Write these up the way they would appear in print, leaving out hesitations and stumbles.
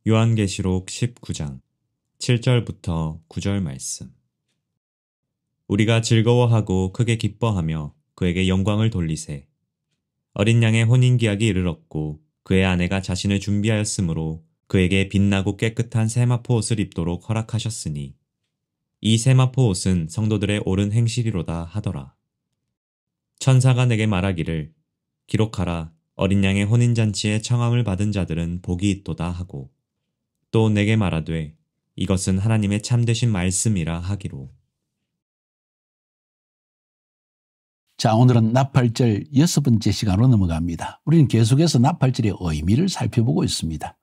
요한계시록 19장 7절부터 9절 말씀. 우리가 즐거워하고 크게 기뻐하며 그에게 영광을 돌리세. 어린 양의 혼인기약이 이르렀고 그의 아내가 자신을 준비하였으므로 그에게 빛나고 깨끗한 세마포 옷을 입도록 허락하셨으니 이 세마포 옷은 성도들의 옳은 행실이로다 하더라. 천사가 내게 말하기를 기록하라. 어린 양의 혼인잔치에 청함을 받은 자들은 복이 있도다 하고 또 내게 말하되 이것은 하나님의 참되신 말씀이라 하기로. 자, 오늘은 나팔절 6번째 시간으로 넘어갑니다. 우리는 계속해서 나팔절의 의미를 살펴보고 있습니다.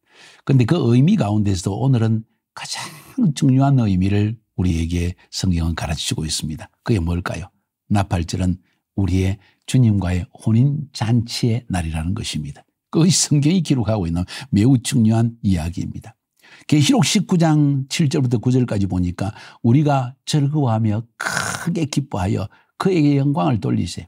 그런데 그 의미 가운데서도 오늘은 가장 중요한 의미를 우리에게 성경은 가르치고 있습니다. 그게 뭘까요? 나팔절은 우리의 주님과의 혼인잔치의 날이라는 것입니다. 그것이 성경이 기록하고 있는 매우 중요한 이야기입니다. 계시록 19장 7절부터 9절까지 보니까 우리가 즐거워하며 크게 기뻐하여 그에게 영광을 돌리세.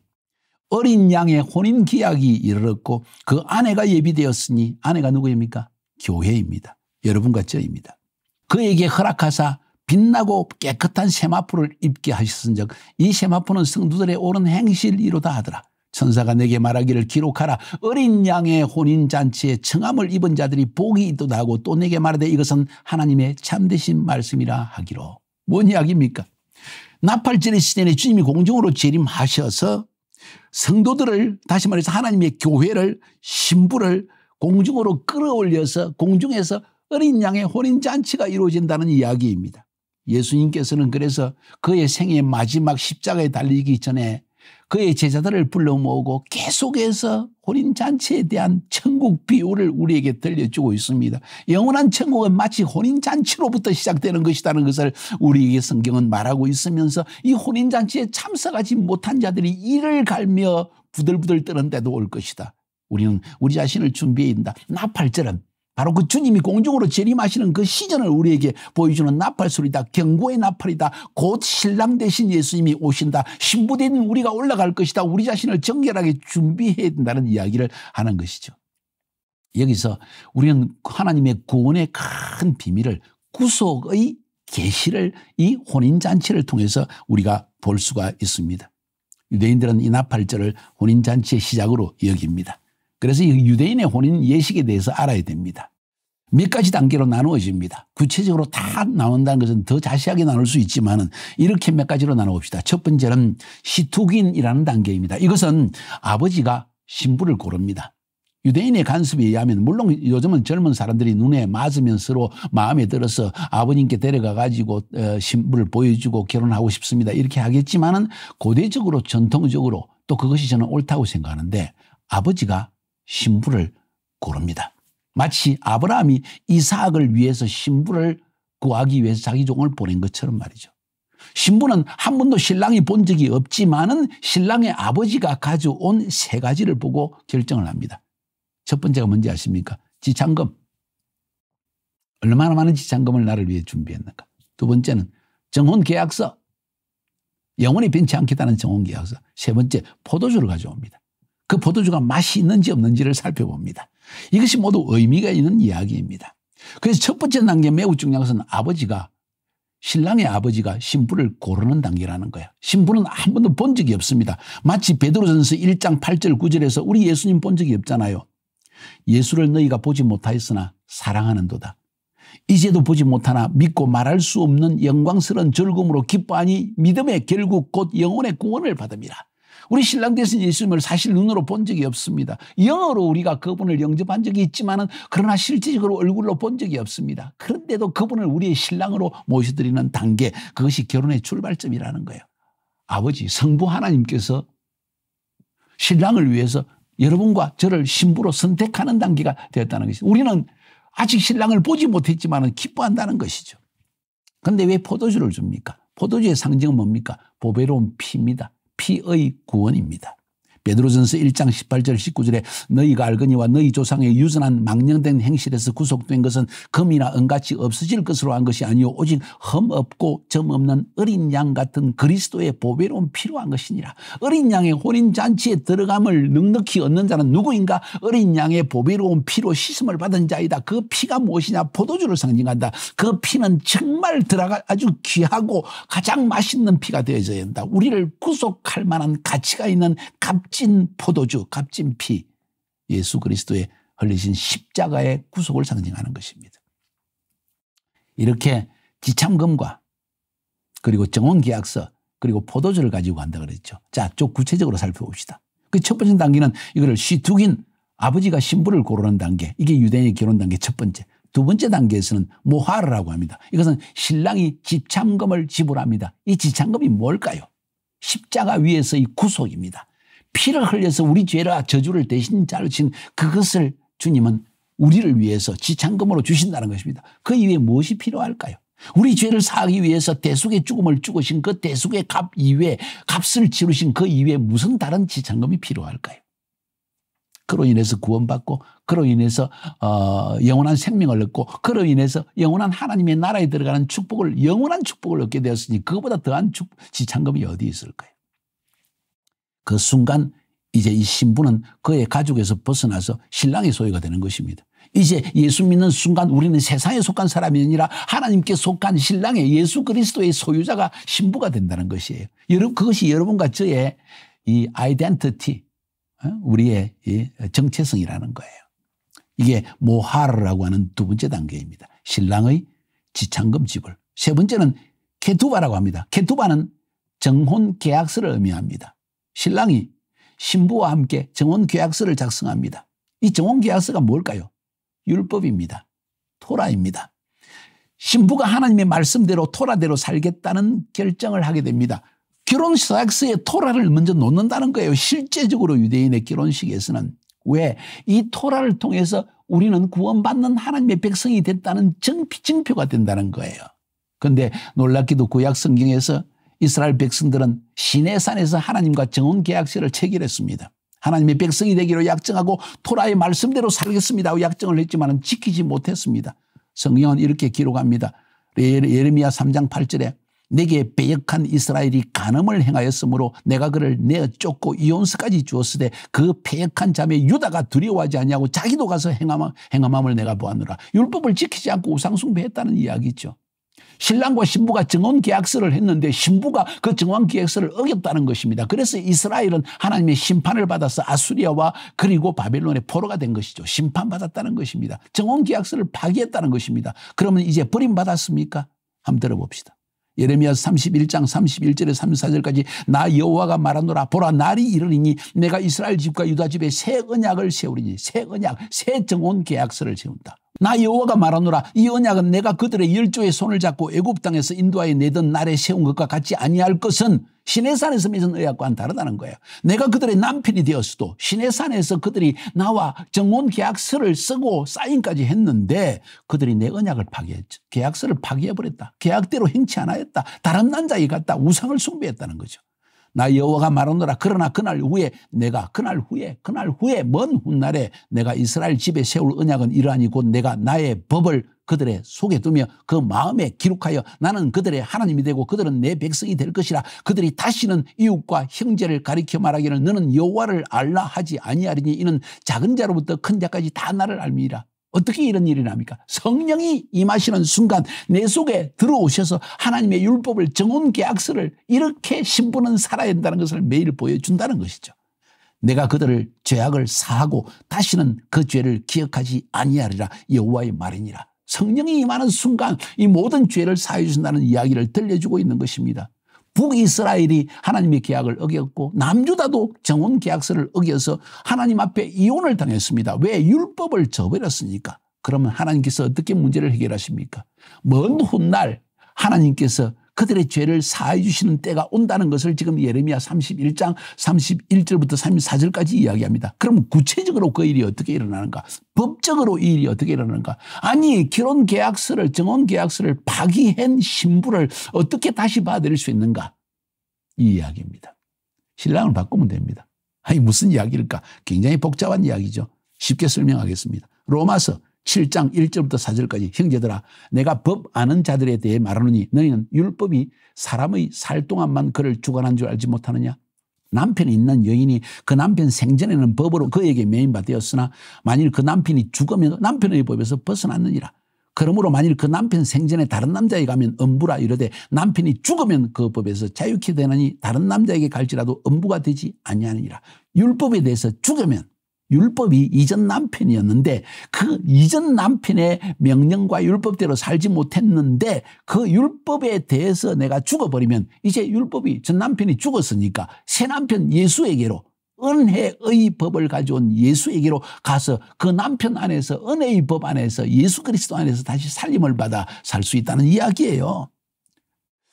어린 양의 혼인 기약이 이르렀고 그 아내가 예비되었으니 아내가 누구입니까? 교회입니다. 여러분과 저입니다. 그에게 허락하사 빛나고 깨끗한 세마포를 입게 하셨은즉 이 세마포는 성도들의 옳은 행실이로다 하더라. 천사가 내게 말하기를 기록하라. 어린 양의 혼인잔치에 청함을 입은 자들이 복이 있도다 하고 또 내게 말하되 이것은 하나님의 참되신 말씀이라 하기로. 뭔 이야기입니까? 나팔절의 시대에 주님이 공중으로 재림하셔서 성도들을, 다시 말해서 하나님의 교회를, 신부를 공중으로 끌어올려서 공중에서 어린 양의 혼인잔치가 이루어진다는 이야기입니다. 예수님께서는 그래서 그의 생의 마지막 십자가에 달리기 전에 그의 제자들을 불러 모으고 계속해서 혼인잔치에 대한 천국 비유를 우리에게 들려주고 있습니다. 영원한 천국은 마치 혼인잔치로부터 시작되는 것이라는 것을 우리에게 성경은 말하고 있으면서 이 혼인잔치에 참석하지 못한 자들이 이를 갈며 부들부들 떠는 때도 올 것이다. 우리는 우리 자신을 준비해야 된다. 나팔절은 바로 그 주님이 공중으로 재림하시는 그 시전을 우리에게 보여주는 나팔소리다. 경고의 나팔이다. 곧 신랑 되신 예수님이 오신다. 신부된 우리가 올라갈 것이다. 우리 자신을 정결하게 준비해야 된다는 이야기를 하는 것이죠. 여기서 우리는 하나님의 구원의 큰 비밀을, 구속의 계시를 이 혼인잔치를 통해서 우리가 볼 수가 있습니다. 유대인들은 이 나팔절을 혼인잔치의 시작으로 여깁니다. 그래서 이 유대인의 혼인 예식에 대해서 알아야 됩니다. 몇 가지 단계로 나누어집니다. 구체적으로 다 나눈다는 것은 더 자세하게 나눌 수 있지만 이렇게 몇 가지로 나눠봅시다. 첫 번째는 시투긴이라는 단계입니다. 이것은 아버지가 신부를 고릅니다. 유대인의 간섭에 의하면, 물론 요즘은 젊은 사람들이 눈에 맞으면 서로 마음에 들어서 아버님께 데려가 가지고 신부를 보여주고 결혼하고 싶습니다 이렇게 하겠지만은 고대적으로, 전통적으로 또 그것이 저는 옳다고 생각하는데 아버지가 신부를 고릅니다. 마치 아브라함이 이삭을 위해서 신부를 구하기 위해서 자기 종을 보낸 것처럼 말이죠. 신부는 한 번도 신랑이 본 적이 없지만은 신랑의 아버지가 가져온 세 가지를 보고 결정을 합니다. 첫 번째가 뭔지 아십니까? 지참금. 얼마나 많은 지참금을 나를 위해 준비했는가. 두 번째는 정혼계약서. 영원히 변치 않겠다는 정혼계약서. 세 번째, 포도주를 가져옵니다. 그 포도주가 맛이 있는지 없는지를 살펴봅니다. 이것이 모두 의미가 있는 이야기입니다. 그래서 첫 번째 단계 매우 중요한 것은 신랑의 아버지가 신부를 고르는 단계라는 거예요. 신부는 한 번도 본 적이 없습니다. 마치 베드로전서 1장 8절 9절에서 우리 예수님 본 적이 없잖아요. 예수를 너희가 보지 못하였으나 사랑하는도다. 이제도 보지 못하나 믿고 말할 수 없는 영광스러운 즐거움으로 기뻐하니 믿음의 결국 곧 영혼의 구원을 받음이라. 우리 신랑 되신 예수님을 사실 눈으로 본 적이 없습니다. 영어로 우리가 그분을 영접한 적이 있지만은 그러나 실질적으로 얼굴로 본 적이 없습니다. 그런데도 그분을 우리의 신랑으로 모셔드리는 단계, 그것이 결혼의 출발점이라는 거예요. 아버지, 성부 하나님께서 신랑을 위해서 여러분과 저를 신부로 선택하는 단계가 되었다는 것이죠. 우리는 아직 신랑을 보지 못했지만은 기뻐한다는 것이죠. 그런데 왜 포도주를 줍니까? 포도주의 상징은 뭡니까? 보배로운 피입니다. 피의 구원입니다. 베드로전서 1장 18절 19절에 너희가 알거니와 너희 조상의 유전한 망령된 행실에서 구속된 것은 금이나 은같이 없어질 것으로 한 것이 아니요 오직 흠 없고 점 없는 어린 양 같은 그리스도의 보배로운 피로 한 것이니라. 어린 양의 혼인잔치에 들어감을 넉넉히 얻는 자는 누구인가? 어린 양의 보배로운 피로 씻음을 받은 자이다. 그 피가 무엇이냐? 포도주를 상징한다. 그 피는 정말 들어가 아주 귀하고 가장 맛있는 피가 되어져야 한다. 우리를 구속할 만한 가치가 있는 값진 포도주, 값진 피, 예수 그리스도의 흘리신 십자가의 구속을 상징하는 것입니다. 이렇게 지참금과 그리고 정혼계약서 그리고 포도주를 가지고 간다 그랬죠. 자, 좀 구체적으로 살펴봅시다. 그 첫 번째 단계는 이거를 시투긴, 아버지가 신부를 고르는 단계, 이게 유대인의 결혼 단계 첫 번째. 두 번째 단계에서는 모하르라고 합니다. 이것은 신랑이 지참금을 지불합니다. 이 지참금이 뭘까요? 십자가 위에서의 구속입니다. 피를 흘려서 우리 죄와 저주를 대신 자르신 그것을 주님은 우리를 위해서 지참금으로 주신다는 것입니다. 그 이외에 무엇이 필요할까요? 우리 죄를 사하기 위해서 대속의 죽음을 죽으신 그 대속의 값 이외에, 값을 치르신 그 이외에 무슨 다른 지참금이 필요할까요? 그로 인해서 구원받고 그로 인해서 영원한 생명을 얻고 그로 인해서 영원한 하나님의 나라에 들어가는 축복을, 영원한 축복을 얻게 되었으니 그거보다 더한 지참금이 어디 있을까요? 그 순간 이제 이 신부는 그의 가족에서 벗어나서 신랑의 소유가 되는 것입니다. 이제 예수 믿는 순간 우리는 세상에 속한 사람이 아니라 하나님께 속한 신랑의 예수 그리스도의 소유자가 신부가 된다는 것이에요. 여러분, 그것이 여러분과 저의 이 아이덴티티, 우리의 이 정체성이라는 거예요. 이게 모하르라고 하는 두 번째 단계입니다. 신랑의 지참금 지불. 세 번째는 케투바라고 합니다. 케투바는 정혼 계약서를 의미합니다. 신랑이 신부와 함께 정혼 계약서를 작성합니다. 이 정혼 계약서가 뭘까요? 율법입니다. 토라입니다. 신부가 하나님의 말씀대로 토라대로 살겠다는 결정을 하게 됩니다. 결혼식에 토라를 먼저 놓는다는 거예요. 실제적으로 유대인의 결혼식에서는. 왜? 이 토라를 통해서 우리는 구원받는 하나님의 백성이 됐다는 증표가 된다는 거예요. 그런데 놀랍게도 구약 성경에서 이스라엘 백성들은 시내산에서 하나님과 정혼계약서를 체결했습니다. 하나님의 백성이 되기로 약정하고 토라의 말씀대로 살겠습니다 하고 약정을 했지만 지키지 못했습니다. 성경은 이렇게 기록합니다. 예레미야 3장 8절에 내게 배역한 이스라엘이 간음을 행하였으므로 내가 그를 내어 쫓고 이온스까지 주었으되 그 배역한 자매 유다가 두려워하지 아니하고 자기도 가서 행함함을 내가 보았노라. 율법을 지키지 않고 우상숭배했다는 이야기죠. 신랑과 신부가 정혼계약서를 했는데 신부가 그 정혼계약서를 어겼다는 것입니다. 그래서 이스라엘은 하나님의 심판을 받아서 아수리아와 그리고 바벨론의 포로가 된 것이죠. 심판받았다는 것입니다. 정혼계약서를 파기했다는 것입니다. 그러면 이제 버림받았습니까? 한번 들어봅시다. 예레미야 31장 31절에 34절까지 나 여호와가 말하노라. 보라, 날이 이르리니 내가 이스라엘 집과 유다 집에 새 언약을 세우리니, 새 언약, 새 정혼계약서를 세운다. 나 여호와가 말하노라. 이 언약은 내가 그들의 열조의 손을 잡고 애굽 땅에서 인도하여 내던 날에 세운 것과 같지 아니할 것은 시내산에서 맺은 언약과는 다르다는 거예요. 내가 그들의 남편이 되었어도 시내산에서 그들이 나와 정혼계약서를 쓰고 사인까지 했는데 그들이 내 언약을 파기했죠. 계약서를 파기해버렸다. 계약대로 행치 않았다. 다른 남자에 갔다. 우상을 숭배했다는 거죠. 나 여호와가 말하노라. 그러나 그날 후에 그날 후에 먼 훗날에 내가 이스라엘 집에 세울 언약은 이러하니 곧 내가 나의 법을 그들의 속에 두며 그 마음에 기록하여 나는 그들의 하나님이 되고 그들은 내 백성이 될 것이라. 그들이 다시는 이웃과 형제를 가리켜 말하기를 너는 여호와를 알라 하지 아니하리니 이는 작은 자로부터 큰 자까지 다 나를 알미니라. 어떻게 이런 일이 납니까? 성령이 임하시는 순간 내 속에 들어오셔서 하나님의 율법을, 정혼계약서를 이렇게 신부는 살아야 한다는 것을 매일 보여준다는 것이죠. 내가 그들을 죄악을 사하고 다시는 그 죄를 기억하지 아니하리라. 여호와의 말이니라. 성령이 임하는 순간 이 모든 죄를 사해 주신다는 이야기를 들려주고 있는 것입니다. 북이스라엘이 하나님의 계약을 어겼고 남유다도 정혼계약서를 어겨서 하나님 앞에 이혼을 당했습니다. 왜? 율법을 저버렸으니까. 그러면 하나님께서 어떻게 문제를 해결하십니까? 먼 훗날 하나님께서 그들의 죄를 사해 주시는 때가 온다는 것을 지금 예레미야 31장 31절부터 34절까지 이야기합니다. 그럼 구체적으로 그 일이 어떻게 일어나는가? 법적으로 이 일이 어떻게 일어나는가? 아니, 결혼계약서를, 정혼계약서를 파기한 신부를 어떻게 다시 받아들일 수 있는가? 이 이야기입니다. 신랑을 바꾸면 됩니다. 아니 무슨 이야기일까? 굉장히 복잡한 이야기죠. 쉽게 설명하겠습니다. 로마서 7장 1절부터 4절까지 형제들아 내가 법 아는 자들에 대해 말하노니 너희는 율법이 사람의 살 동안만 그를 주관한 줄 알지 못하느냐? 남편이 있는 여인이 그 남편 생전에는 법으로 그에게 매인바 되었으나 만일 그 남편이 죽으면 남편의 법에서 벗어났느니라. 그러므로 만일 그 남편 생전에 다른 남자에게 가면 엄부라 이르되 남편이 죽으면 그 법에서 자유케 되느니 다른 남자에게 갈지라도 엄부가 되지 아니하니라. 율법에 대해서 죽으면 율법이 이전 남편이었는데 그 이전 남편의 명령과 율법대로 살지 못했는데 그 율법에 대해서 내가 죽어버리면 이제 율법이 전 남편이 죽었으니까 새 남편 예수에게로 은혜의 법을 가져온 예수에게로 가서 그 남편 안에서 은혜의 법 안에서 예수 그리스도 안에서 다시 살림을 받아 살 수 있다는 이야기예요.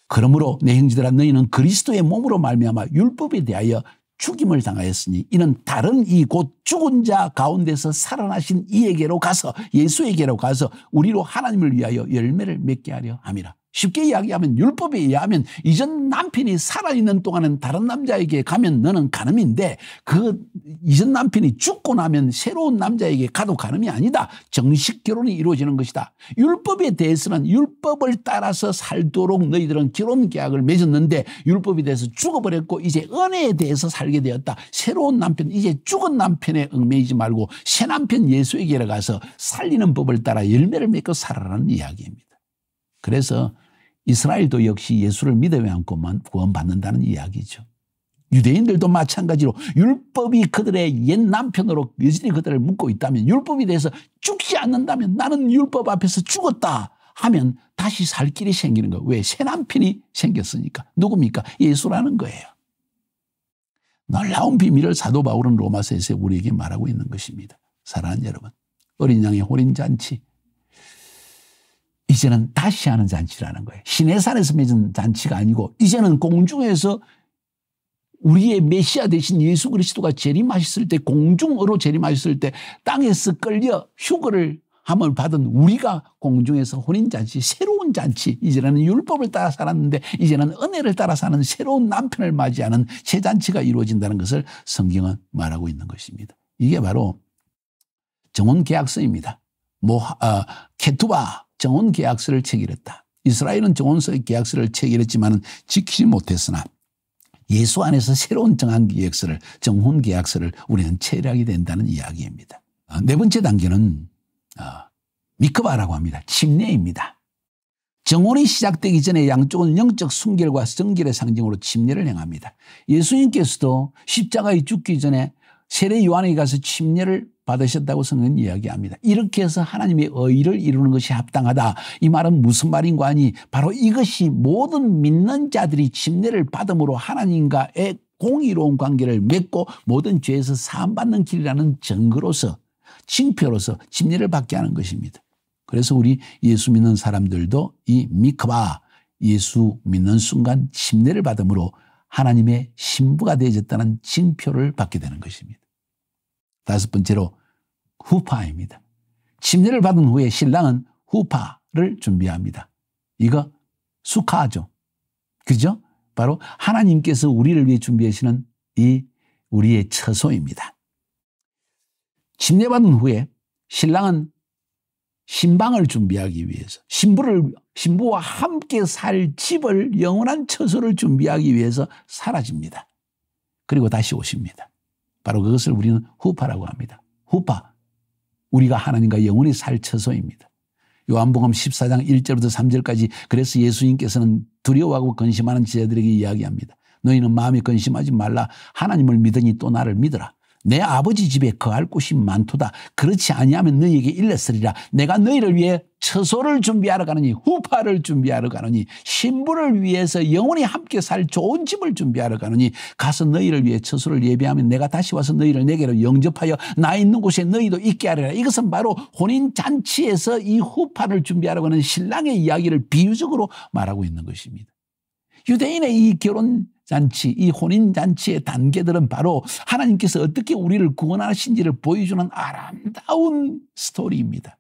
그러므로 내 형제들아 너희는 그리스도의 몸으로 말미암아 율법에 대하여 죽임을 당하였으니 이는 다른 이 곧 죽은 자 가운데서 살아나신 이에게로 가서 예수에게로 가서 우리로 하나님을 위하여 열매를 맺게 하려 함이라. 쉽게 이야기하면 율법에 의하면 이전 남편이 살아있는 동안은 다른 남자에게 가면 너는 간음인데 그 이전 남편이 죽고 나면 새로운 남자에게 가도 간음이 아니다. 정식 결혼이 이루어지는 것이다. 율법에 대해서는 율법을 따라서 살도록 너희들은 결혼 계약을 맺었는데 율법에 대해서 죽어버렸고 이제 은혜에 대해서 살게 되었다. 새로운 남편 이제 죽은 남편에 얽매이지 말고 새 남편 예수에게 가서 살리는 법을 따라 열매를 맺고 살아라는 이야기입니다. 그래서 이스라엘도 역시 예수를 믿어야 않고만 구원받는다는 이야기죠. 유대인들도 마찬가지로 율법이 그들의 옛 남편으로 여전히 그들을 묶고 있다면 율법에 대해서 죽지 않는다면 나는 율법 앞에서 죽었다 하면 다시 살 길이 생기는 거예요. 왜? 새 남편이 생겼으니까. 누굽니까? 예수라는 거예요. 놀라운 비밀을 사도 바울은 로마서에서 우리에게 말하고 있는 것입니다. 사랑하는 여러분, 어린 양의 혼인잔치 이제는 다시 하는 잔치라는 거예요. 시내산에서 맺은 잔치가 아니고 이제는 공중에서 우리의 메시아 되신 예수 그리스도가 재림하셨을 때 공중으로 재림하셨을 때 땅에서 끌려 휴거를 함을 받은 우리가 공중에서 혼인잔치 새로운 잔치 이제는 율법을 따라 살았는데 이제는 은혜를 따라 사는 새로운 남편을 맞이하는 새 잔치가 이루어진다는 것을 성경은 말하고 있는 것입니다. 이게 바로 정혼계약서입니다. 케투바 정혼계약서를 체결했다. 이스라엘은 정혼계약서를 체결했지만 지키지 못했으나 예수 안에서 새로운 정혼계약서를 우리는 체결하게 된다는 이야기입니다. 네 번째 단계는 미크바라고 합니다. 침례입니다. 정혼이 시작되기 전에 양쪽은 영적 순결과 성결의 상징으로 침례를 행합니다. 예수님께서도 십자가에 죽기 전에 세례 요한에게 가서 침례를 받으셨다고 성경은 이야기합니다. 이렇게 해서 하나님의 의를 이루는 것이 합당하다. 이 말은 무슨 말인가 하니 바로 이것이 모든 믿는 자들이 침례를 받음으로 하나님과의 공의로운 관계를 맺고 모든 죄에서 사함받는 길이라는 증거로서 징표로서 침례를 받게 하는 것입니다. 그래서 우리 예수 믿는 사람들도 이 미크바 예수 믿는 순간 침례를 받음으로 하나님의 신부가 되어졌다는 징표를 받게 되는 것입니다. 다섯 번째로 후파입니다. 침례를 받은 후에 신랑은 후파를 준비합니다. 이거 수카죠. 그죠? 바로 하나님께서 우리를 위해 준비하시는 이 우리의 처소입니다. 침례받은 후에 신랑은 신방을 준비하기 위해서 신부와 함께 살 집을 영원한 처소를 준비하기 위해서 사라집니다. 그리고 다시 오십니다. 바로 그것을 우리는 후파라고 합니다. 후파, 우리가 하나님과 영원히 살 처소입니다. 요한복음 14장 1절부터 3절까지 그래서 예수님께서는 두려워하고 근심하는 제자들에게 이야기합니다. 너희는 마음에 근심하지 말라. 하나님을 믿으니 또 나를 믿으라. 내 아버지 집에 거할 곳이 많도다. 그렇지 아니하면 너희에게 일렀으리라. 내가 너희를 위해 처소를 준비하러 가느니 후파를 준비하러 가느니 신부를 위해서 영원히 함께 살 좋은 집을 준비하러 가느니 가서 너희를 위해 처소를 예배하면 내가 다시 와서 너희를 내게로 영접하여 나 있는 곳에 너희도 있게 하리라. 이것은 바로 혼인잔치에서 이 후파를 준비하러 가는 신랑의 이야기를 비유적으로 말하고 있는 것입니다. 유대인의 이 결혼잔치, 이 혼인잔치의 단계들은 바로 하나님께서 어떻게 우리를 구원하신지를 보여주는 아름다운 스토리입니다.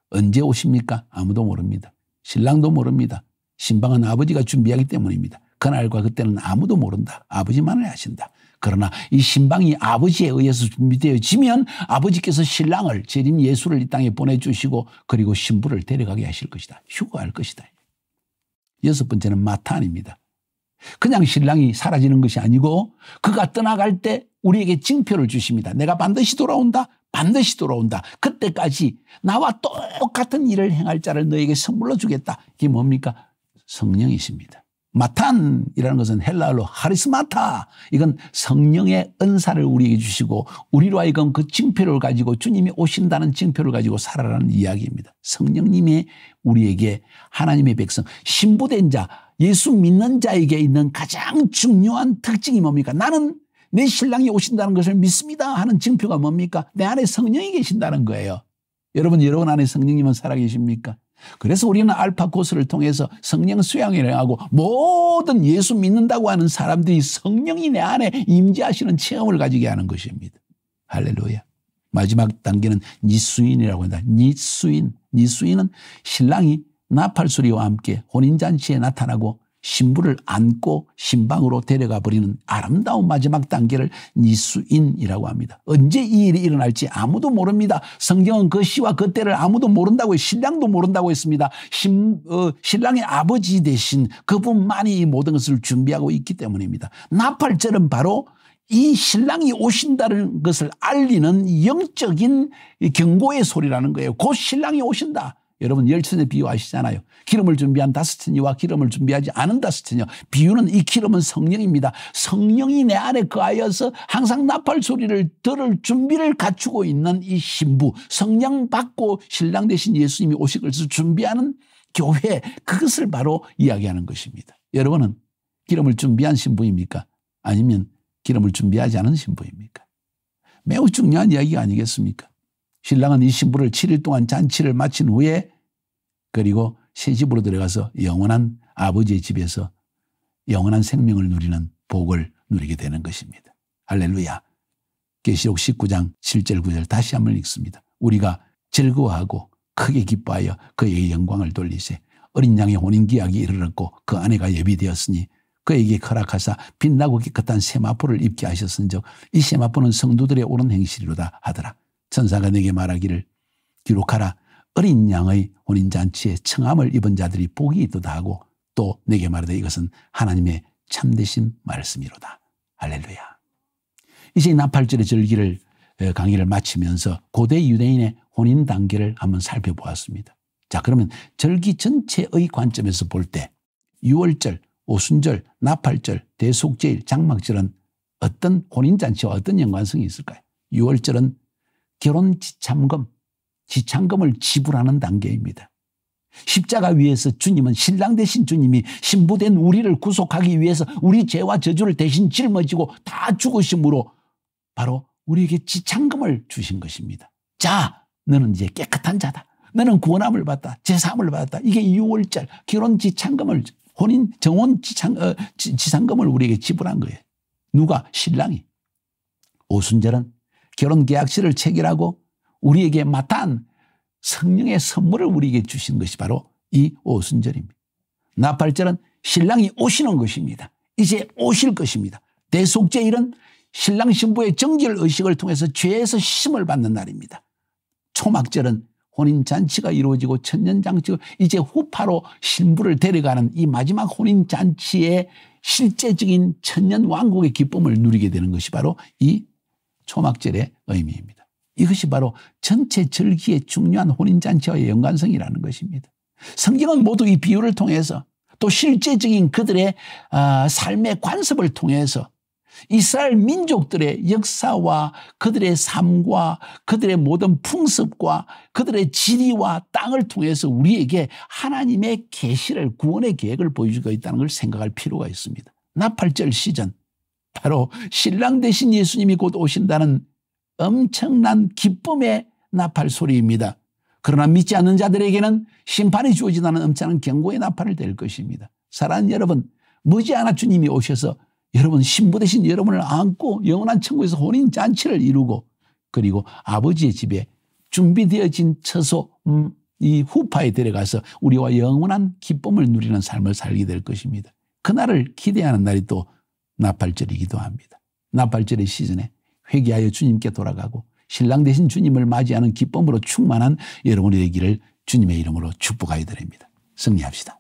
언제 오십니까? 아무도 모릅니다. 신랑도 모릅니다. 신방은 아버지가 준비하기 때문입니다. 그날과 그때는 아무도 모른다. 아버지만을 아신다. 그러나 이 신방이 아버지에 의해서 준비되어지면 아버지께서 신랑을 재림 예수를 이 땅에 보내주시고 그리고 신부를 데려가게 하실 것이다. 휴거할 것이다. 여섯 번째는 마탄입니다. 그냥 신랑이 사라지는 것이 아니고 그가 떠나갈 때 우리에게 징표를 주십니다. 내가 반드시 돌아온다. 반드시 돌아온다. 그때까지 나와 똑같은 일을 행할 자를 너에게 선물로 주겠다. 이게 뭡니까? 성령이십니다. 마탄이라는 것은 헬라어로 하리스마타. 이건 성령의 은사를 우리에게 주시고 우리로 하여금 그 징표를 가지고 주님이 오신다는 징표를 가지고 살아라는 이야기입니다. 성령님이 우리에게 하나님의 백성, 신부된 자, 예수 믿는 자에게 있는 가장 중요한 특징이 뭡니까? 나는 내 신랑이 오신다는 것을 믿습니다 하는 징표가 뭡니까? 내 안에 성령이 계신다는 거예요. 여러분 안에 성령님은 살아계십니까? 그래서 우리는 알파 코스를 통해서 성령 수양을 하고 모든 예수 믿는다고 하는 사람들이 성령이 내 안에 임재하시는 체험을 가지게 하는 것입니다. 할렐루야. 마지막 단계는 니수인이라고 한다. 니수인은 신랑이 나팔소리와 함께 혼인잔치에 나타나고 신부를 안고 신방으로 데려가 버리는 아름다운 마지막 단계를 니수인이라고 합니다. 언제 이 일이 일어날지 아무도 모릅니다. 성경은 그 시와 그 때를 아무도 모른다고 신랑도 모른다고 했습니다. 신랑의 아버지 대신 그분만이 이 모든 것을 준비하고 있기 때문입니다. 나팔절은 바로 이 신랑이 오신다는 것을 알리는 영적인 경고의 소리라는 거예요. 곧 신랑이 오신다. 여러분 열천의 비유 아시잖아요. 기름을 준비한 다스티니와 기름을 준비하지 않은 다스티니. 비유는 이 기름은 성령입니다. 성령이 내 안에 거하여서 항상 나팔 소리를 들을 준비를 갖추고 있는 이 신부, 성령 받고 신랑 대신 예수님이 오실 것을 준비하는 교회, 그것을 바로 이야기하는 것입니다. 여러분은 기름을 준비한 신부입니까? 아니면 기름을 준비하지 않은 신부입니까? 매우 중요한 이야기가 아니겠습니까? 신랑은 이 신부를 7일 동안 잔치를 마친 후에 그리고 새 집으로 들어가서 영원한 아버지의 집에서 영원한 생명을 누리는 복을 누리게 되는 것입니다. 할렐루야. 계시록 19장 7절 9절 다시 한번 읽습니다. 우리가 즐거워하고 크게 기뻐하여 그에게 영광을 돌리세. 어린 양의 혼인기약이 이르렀고 그 아내가 예비되었으니 그에게 허락하사 빛나고 깨끗한 세마포를 입게 하셨은즉 이 세마포는 성도들의 옳은 행실이로다 하더라. 천사가 내게 말하기를 기록하라. 어린 양의 혼인잔치에 청함을 입은 자들이 복이 있도다 하고 또 내게 말하되 이것은 하나님의 참되신 말씀이로다. 할렐루야. 이제 나팔절의 절기를 강의를 마치면서 고대 유대인의 혼인 단계를 한번 살펴보았습니다. 자, 그러면 절기 전체의 관점에서 볼 때 유월절, 오순절, 나팔절, 대속제일, 장막절은 어떤 혼인잔치와 어떤 연관성이 있을까요? 유월절은 결혼 지참금을 지불하는 단계입니다. 십자가 위에서 주님은 신랑 대신 주님이 신부된 우리를 구속하기 위해서 우리 죄와 저주를 대신 짊어지고 다 죽으심으로 바로 우리에게 지참금을 주신 것입니다. 자, 너는 이제 깨끗한 자다. 너는 구원함을 받았다. 제사함을 받았다. 이게 6월절 결혼 지참금을 혼인 정혼 지참금을 우리에게 지불한 거예요. 누가? 신랑이. 오순절은 결혼 계약서를 체결하고 우리에게 마탄 성령의 선물을 우리에게 주신 것이 바로 이 오순절입니다. 나팔절은 신랑이 오시는 것입니다. 이제 오실 것입니다. 대속제일은 신랑 신부의 정결 의식을 통해서 죄에서 씻음을 받는 날입니다. 초막절은 혼인잔치가 이루어지고 천년잔치가 이제 후파로 신부를 데려가는 이 마지막 혼인잔치의 실제적인 천년왕국의 기쁨을 누리게 되는 것이 바로 이 초막절의 의미입니다. 이것이 바로 전체 절기의 중요한 혼인잔치와의 연관성이라는 것입니다. 성경은 모두 이 비유를 통해서 또 실제적인 그들의 삶의 관습을 통해서 이스라엘 민족들의 역사와 그들의 삶과 그들의 모든 풍습과 그들의 지리와 땅을 통해서 우리에게 하나님의 계시를 구원의 계획을 보여주고 있다는 걸 생각할 필요가 있습니다. 나팔절 시즌 바로 신랑 대신 예수님이 곧 오신다는 엄청난 기쁨의 나팔 소리입니다. 그러나 믿지 않는 자들에게는 심판이 주어진다는 엄청난 경고의 나팔을 댈 것입니다. 사랑하는 여러분, 머지않아 주님이 오셔서 여러분 신부 대신 여러분을 안고 영원한 천국에서 혼인잔치를 이루고 그리고 아버지의 집에 준비되어진 처소 이 후파에 데려가서 우리와 영원한 기쁨을 누리는 삶을 살게 될 것입니다. 그날을 기대하는 날이 또 나팔절이기도 합니다. 나팔절의 시즌에 회개하여 주님께 돌아가고 신랑 되신 주님을 맞이하는 기쁨으로 충만한 여러분이 되기를 주님의 이름으로 축복하여 드립니다. 승리합시다.